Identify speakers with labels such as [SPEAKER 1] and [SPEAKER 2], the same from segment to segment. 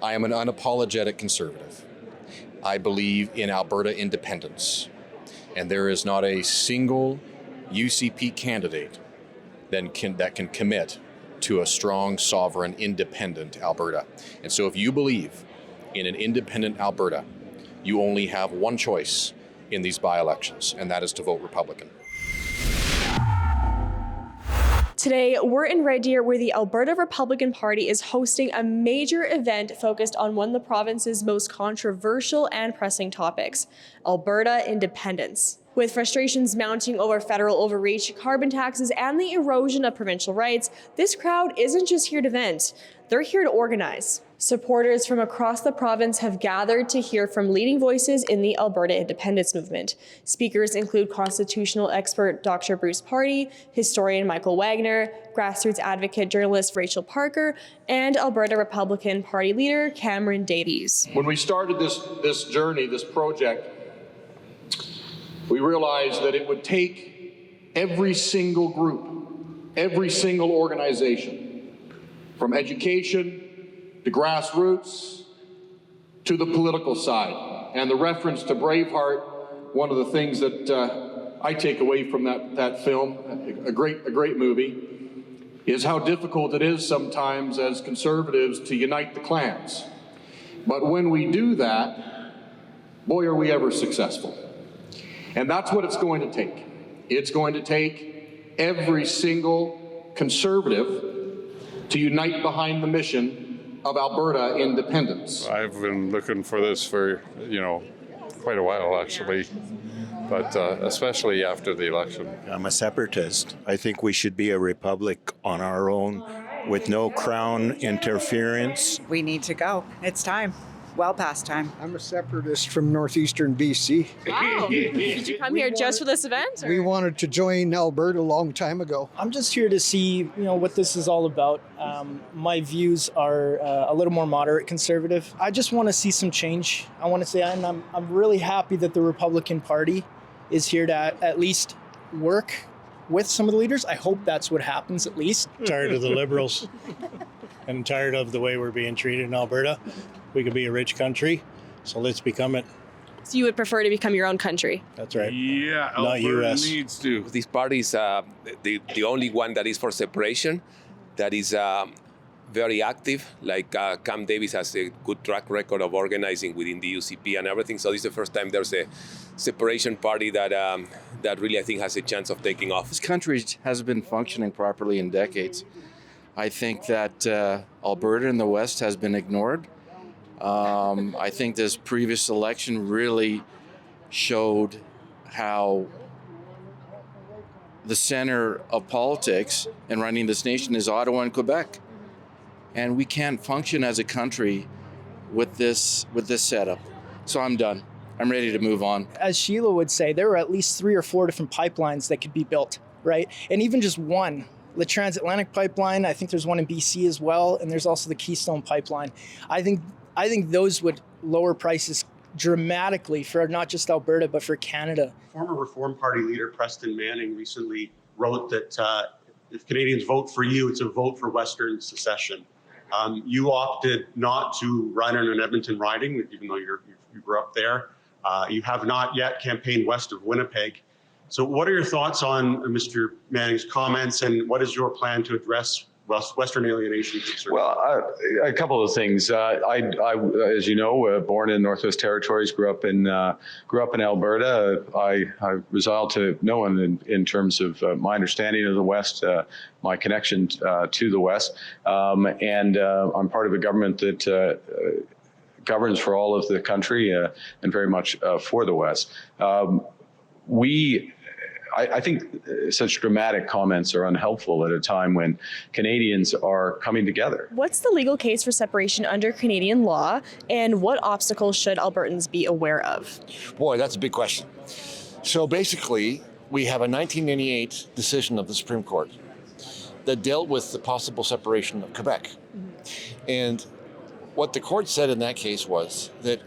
[SPEAKER 1] I am an unapologetic conservative. I believe in Alberta independence, and there is not a single UCP candidate that can commit to a strong, sovereign, independent Alberta. And so if you believe in an independent Alberta, you only have one choice in these by-elections, and that is to vote Republican.
[SPEAKER 2] Today, we're in Red Deer, where the Alberta Republican Party is hosting a major event focused on one of the province's most controversial and pressing topics, Alberta independence. With frustrations mounting over federal overreach, carbon taxes, and the erosion of provincial rights, this crowd isn't just here to vent, they're here to organize. Supporters from across the province have gathered to hear from leading voices in the Alberta independence movement. Speakers include constitutional expert Dr. Bruce Pardy, historian Michael Wagner, grassroots advocate journalist Rachel Parker, and Alberta Republican Party leader Cameron Davies.
[SPEAKER 3] When we started this journey, this project, we realized that it would take every single group, every single organization, from education to grassroots to the political side. And the reference to Braveheart, one of the things that I take away from that film, a great movie, is how difficult it is sometimes as conservatives to unite the clans. But when we do that, boy, are we ever successful. And that's what it's going to take. It's going to take every single conservative to unite behind the mission of Alberta independence.
[SPEAKER 4] I've been looking for this for, quite a while actually, but especially after the election.
[SPEAKER 5] I'm a separatist. I think we should be a republic on our own with no crown interference.
[SPEAKER 6] We need to go. It's time. Well past time.
[SPEAKER 7] I'm a separatist from northeastern BC.
[SPEAKER 2] Wow. Did you come here just for this event? Or?
[SPEAKER 7] We wanted to join Alberta a long time ago.
[SPEAKER 8] I'm just here to see, what this is all about. My views are a little more moderate conservative. I just want to see some change. I want to say I'm really happy that the Republican Party is here to at least work with some of the leaders. I hope that's what happens at least.
[SPEAKER 9] Tired of the Liberals and tired of the way we're being treated in Alberta. We could be a rich country, so let's become it.
[SPEAKER 2] So you would prefer to become your own country?
[SPEAKER 9] That's right.
[SPEAKER 4] Yeah,
[SPEAKER 9] not
[SPEAKER 4] Alberta
[SPEAKER 9] US.
[SPEAKER 4] needs to.
[SPEAKER 10] This party is the only one that is for separation, that is very active. Like Cam Davis has a good track record of organizing within the UCP and everything. So this is the first time there's a separation party that really I think has a chance of taking off.
[SPEAKER 11] This country hasn't been functioning properly in decades. I think that Alberta in the West has been ignored. I think this previous election really showed how the center of politics in running this nation is Ottawa and Quebec. And we can't function as a country with this setup. So I'm done. I'm ready to move on.
[SPEAKER 8] As Sheila would say, there are at least 3 or 4 different pipelines that could be built, right? And even just one, the Transatlantic Pipeline, I think there's one in BC as well, and there's also the Keystone Pipeline. I think those would lower prices dramatically for not just Alberta, but for Canada.
[SPEAKER 12] Former Reform Party leader Preston Manning recently wrote that if Canadians vote for you, it's a vote for Western secession. You opted not to run in an Edmonton riding, even though you grew up there. You have not yet campaigned west of Winnipeg. So what are your thoughts on Mr. Manning's comments, and what is your plan to address Western alienation concerns?
[SPEAKER 13] Well, a couple of things. I as you know, born in Northwest Territories, grew up in Alberta. I resolved to no one in terms of my understanding of the West, my connection to the West, and I'm part of a government that governs for all of the country and very much for the West. I think such dramatic comments are unhelpful at a time when Canadians are coming together.
[SPEAKER 2] What's the legal case for separation under Canadian law, and what obstacles should Albertans be aware of?
[SPEAKER 14] Boy, that's a big question. So basically, we have a 1998 decision of the Supreme Court that dealt with the possible separation of Quebec. And what the court said in that case was that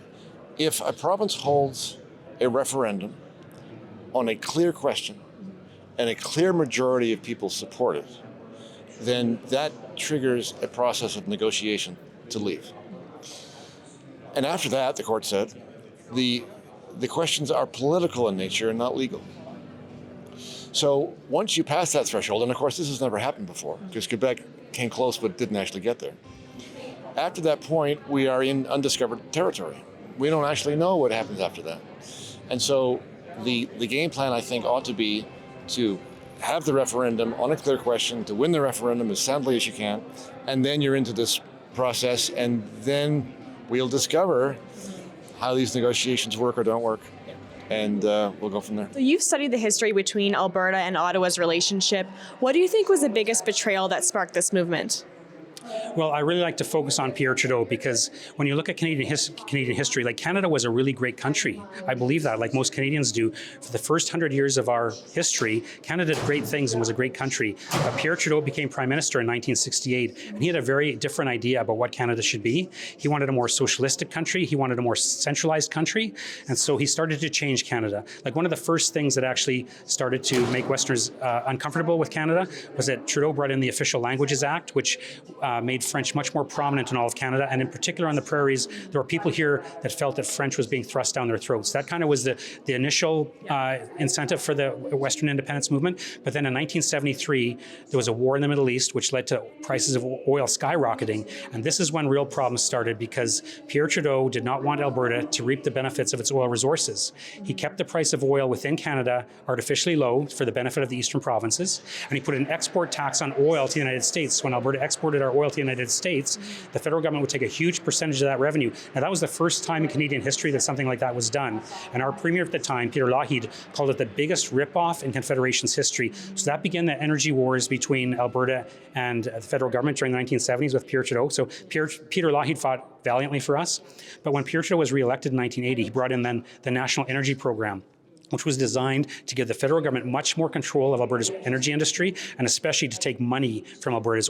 [SPEAKER 14] if a province holds a referendum on a clear question and a clear majority of people support it, then that triggers a process of negotiation to leave. And after that, the court said, the questions are political in nature and not legal. So once you pass that threshold, and of course this has never happened before, because Quebec came close but didn't actually get there. After that point, we are in undiscovered territory. We don't actually know what happens after that. And so the game plan, I think, ought to be to have the referendum on a clear question, to win the referendum as soundly as you can, and then you're into this process, and then we'll discover how these negotiations work or don't work. And we'll go from there.
[SPEAKER 2] So you've studied the history between Alberta and Ottawa's relationship. What do you think was the biggest betrayal that sparked this movement?
[SPEAKER 15] Well, I really like to focus on Pierre Trudeau because when you look at Canadian history, like Canada was a really great country. I believe that, like most Canadians do. For the first 100 years of our history, Canada did great things and was a great country. Pierre Trudeau became Prime Minister in 1968, and he had a very different idea about what Canada should be. He wanted a more socialistic country. He wanted a more centralized country. And so he started to change Canada. Like one of the first things that actually started to make Westerners uncomfortable with Canada was that Trudeau brought in the Official Languages Act, which made French much more prominent in all of Canada, and in particular on the prairies, there were people here that felt that French was being thrust down their throats. That kind of was the initial incentive for the Western independence movement. But then in 1973, there was a war in the Middle East, which led to prices of oil skyrocketing, and this is when real problems started because Pierre Trudeau did not want Alberta to reap the benefits of its oil resources. He kept the price of oil within Canada artificially low for the benefit of the eastern provinces, and he put an export tax on oil to the United States. When Alberta exported our oil to the United States, the federal government would take a huge percentage of that revenue. Now, that was the first time in Canadian history that something like that was done. And our premier at the time, Peter Lougheed, called it the biggest ripoff in Confederation's history. So that began the energy wars between Alberta and the federal government during the 1970s with Pierre Trudeau. So Peter Lougheed fought valiantly for us. But when Pierre Trudeau was reelected in 1980, he brought in then the National Energy Program, which was designed to give the federal government much more control of Alberta's energy industry, and especially to take money from Alberta's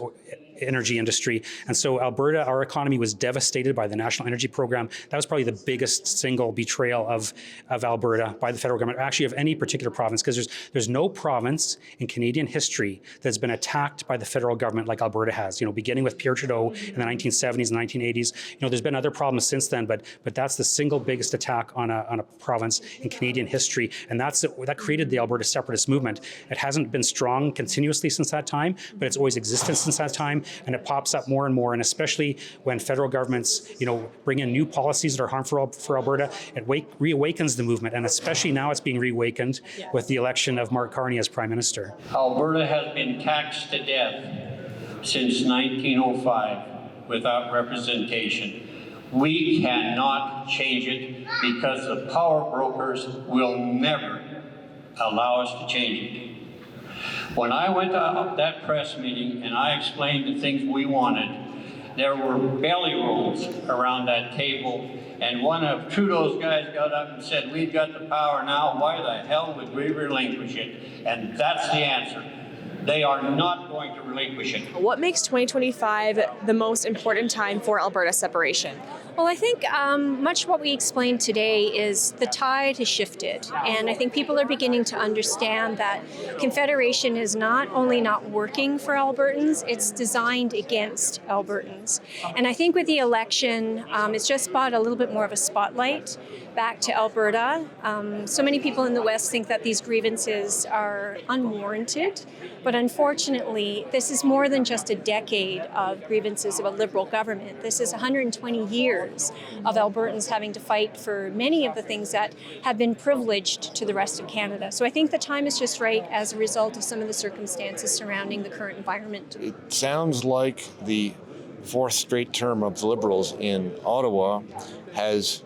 [SPEAKER 15] energy industry. And so Alberta, our economy was devastated by the National Energy Program. That was probably the biggest single betrayal of Alberta by the federal government, or actually of any particular province, because there's no province in Canadian history that's been attacked by the federal government like Alberta has, beginning with Pierre Trudeau in the 1970s and 1980s. There's been other problems since then, but that's the single biggest attack on a province in Canadian history. And that created the Alberta Separatist movement. It hasn't been strong continuously since that time, but it's always existed since that time. And it pops up more and more, and especially when federal governments, bring in new policies that are harmful for Alberta, it reawakens the movement, and especially now it's being reawakened with the election of Mark Carney as Prime Minister.
[SPEAKER 16] Alberta has been taxed to death since 1905 without representation. We cannot change it because the power brokers will never allow us to change it. When I went to that press meeting and I explained the things we wanted, there were belly rolls around that table, and one of Trudeau's guys got up and said, "We've got the power now, why the hell would we relinquish it?" And that's the answer. They are not going to relinquish it.
[SPEAKER 2] What makes 2025 the most important time for Alberta separation?
[SPEAKER 17] Well, I think much what we explained today is the tide has shifted, and I think people are beginning to understand that Confederation is not only not working for Albertans, it's designed against Albertans. And I think with the election, it's just brought a little bit more of a spotlight back to Alberta. So many people in the West think that these grievances are unwarranted, but unfortunately, this is more than just a decade of grievances of a Liberal government. This is 120 years of Albertans having to fight for many of the things that have been privileged to the rest of Canada. So I think the time is just right as a result of some of the circumstances surrounding the current environment.
[SPEAKER 14] It sounds like the fourth straight term of the Liberals in Ottawa has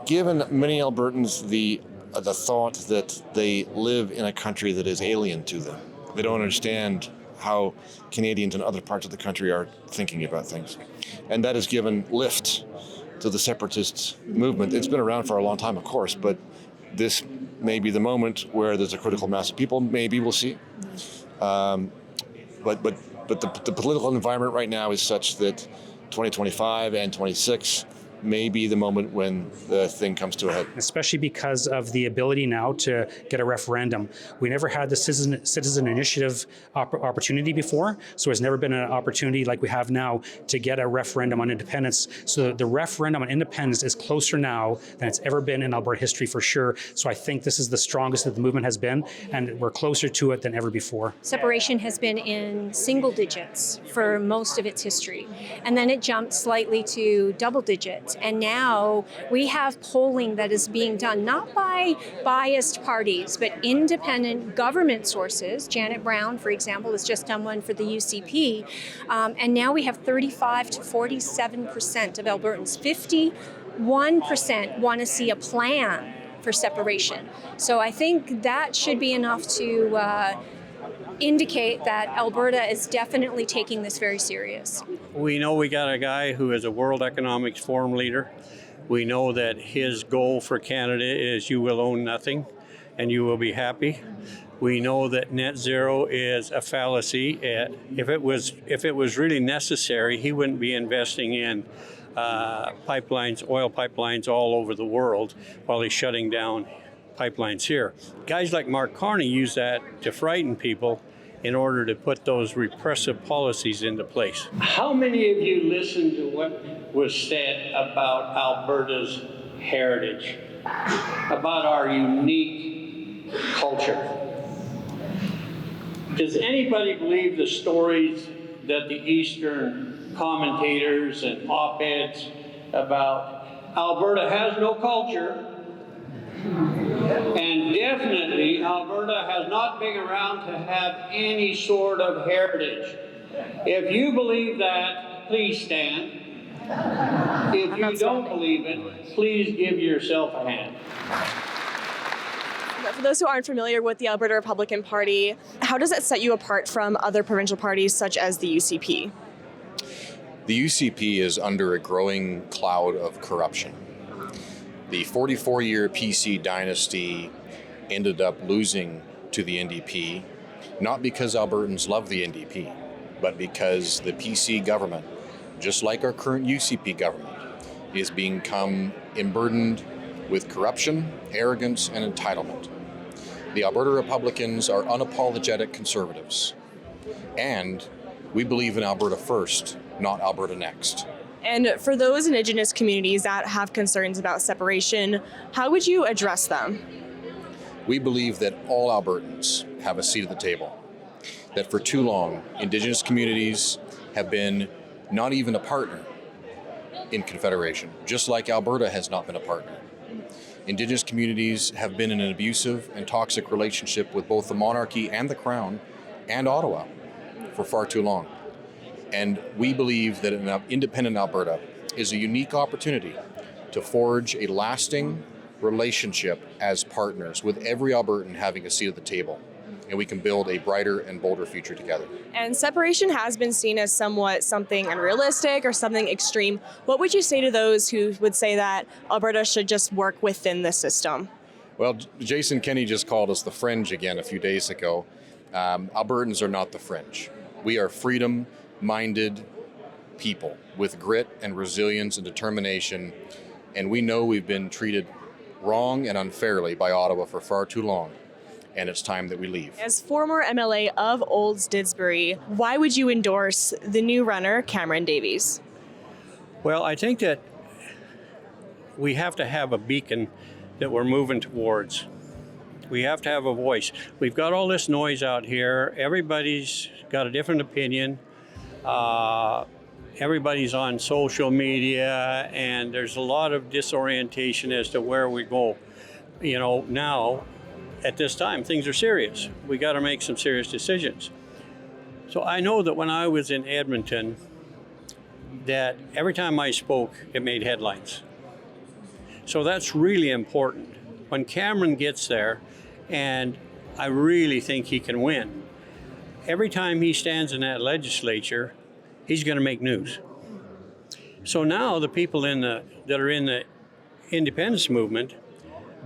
[SPEAKER 14] given many Albertans the thought that they live in a country that is alien to them. They don't understand how Canadians in other parts of the country are thinking about things. And that has given lift to the separatist movement. It's been around for a long time, of course, but this may be the moment where there's a critical mass of people. Maybe we'll see. But the political environment right now is such that 2025 and 26
[SPEAKER 1] may be the moment when the thing comes to a head.
[SPEAKER 15] Especially because of the ability now to get a referendum. We never had the citizen initiative opportunity before, so there's never been an opportunity like we have now to get a referendum on independence. So the referendum on independence is closer now than it's ever been in Alberta history for sure. So I think this is the strongest that the movement has been, and we're closer to it than ever before.
[SPEAKER 17] Separation has been in single digits for most of its history, and then it jumped slightly to double digits. And now we have polling that is being done not by biased parties, but independent government sources. Janet Brown, for example, has just done one for the UCP. And now we have 35 to 47% of Albertans. 51% want to see a plan for separation. So I think that should be enough to indicate that Alberta is definitely taking this very serious.
[SPEAKER 16] We know we got a guy who is a World Economic Forum leader. We know that his goal for Canada is you will own nothing and you will be happy. We know that net zero is a fallacy. If it was really necessary, he wouldn't be investing in pipelines, oil pipelines all over the world while he's shutting down pipelines here. Guys like Mark Carney use that to frighten people in order to put those repressive policies into place.
[SPEAKER 18] How many of you listened to what was said about Alberta's heritage, about our unique culture? Does anybody believe the stories that the Eastern commentators and op-eds about Alberta has no culture? And definitely, Alberta has not been around to have any sort of heritage. If you believe that, please stand. If you don't believe it, please give yourself a hand.
[SPEAKER 2] For those who aren't familiar with the Alberta Republican Party, how does it set you apart from other provincial parties such as the UCP?
[SPEAKER 1] The UCP is under a growing cloud of corruption. The 44-year PC dynasty ended up losing to the NDP, not because Albertans love the NDP, but because the PC government, just like our current UCP government, is become emburdened with corruption, arrogance, and entitlement. The Alberta Republicans are unapologetic conservatives, and we believe in Alberta first, not Alberta next.
[SPEAKER 2] And for those Indigenous communities that have concerns about separation, how would you address them?
[SPEAKER 1] We believe that all Albertans have a seat at the table, that for too long, Indigenous communities have been not even a partner in Confederation, just like Alberta has not been a partner. Indigenous communities have been in an abusive and toxic relationship with both the monarchy and the Crown and Ottawa for far too long. And we believe that an independent Alberta is a unique opportunity to forge a lasting relationship as partners, with every Albertan having a seat at the table. And we can build a brighter and bolder future together.
[SPEAKER 2] And separation has been seen as something unrealistic or something extreme. What would you say to those who would say that Alberta should just work within the system?
[SPEAKER 1] Well, Jason Kenney just called us the fringe again a few days ago. Albertans are not the fringe. We are freedom-minded people with grit and resilience and determination, and we know we've been treated wrong and unfairly by Ottawa for far too long, and it's time that we leave.
[SPEAKER 2] As former MLA of Olds Didsbury, why would you endorse the new runner, Cameron Davies?
[SPEAKER 16] Well, I think that we have to have a beacon that we're moving towards. We have to have a voice. We've got all this noise out here. Everybody's got a different opinion. Everybody's on social media, and there's a lot of disorientation as to where we go. You know, now, at this time, things are serious. We got to make some serious decisions. So I know that when I was in Edmonton, that every time I spoke, it made headlines. So that's really important. When Cameron gets there, and I really think he can win, every time he stands in that legislature, he's going to make news. So now the people that are in the independence movement,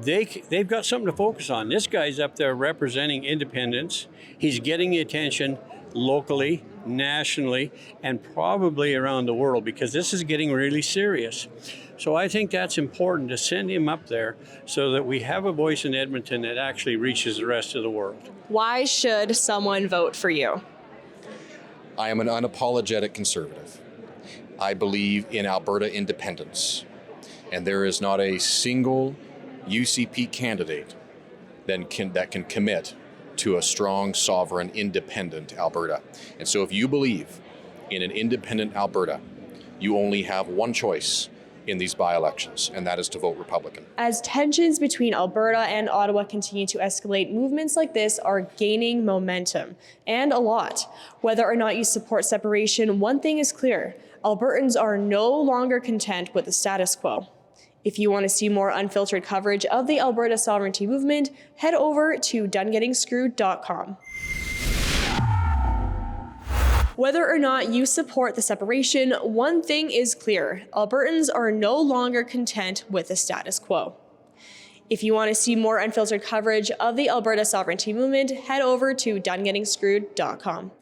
[SPEAKER 16] they've got something to focus on. This guy's up there representing independence. He's getting the attention
[SPEAKER 18] locally, nationally, and probably around the world, because this is getting really serious. So I think that's important to send him up there so that we have a voice in Edmonton that actually reaches the rest of the world.
[SPEAKER 2] Why should someone vote for you?
[SPEAKER 1] I am an unapologetic conservative. I believe in Alberta independence, and there is not a single UCP candidate that can commit to a strong, sovereign, independent Alberta. And so if you believe in an independent Alberta, you only have one choice in these by-elections, and that is to vote Republican.
[SPEAKER 2] As tensions between Alberta and Ottawa continue to escalate, movements like this are gaining momentum, and a lot. Whether or not you support separation, one thing is clear: Albertans are no longer content with the status quo. If you want to see more unfiltered coverage of the Alberta sovereignty movement, head over to donegettingscrewed.com. Whether or not you support the separation, one thing is clear: Albertans are no longer content with the status quo. If you want to see more unfiltered coverage of the Alberta sovereignty movement, head over to donegettingscrewed.com.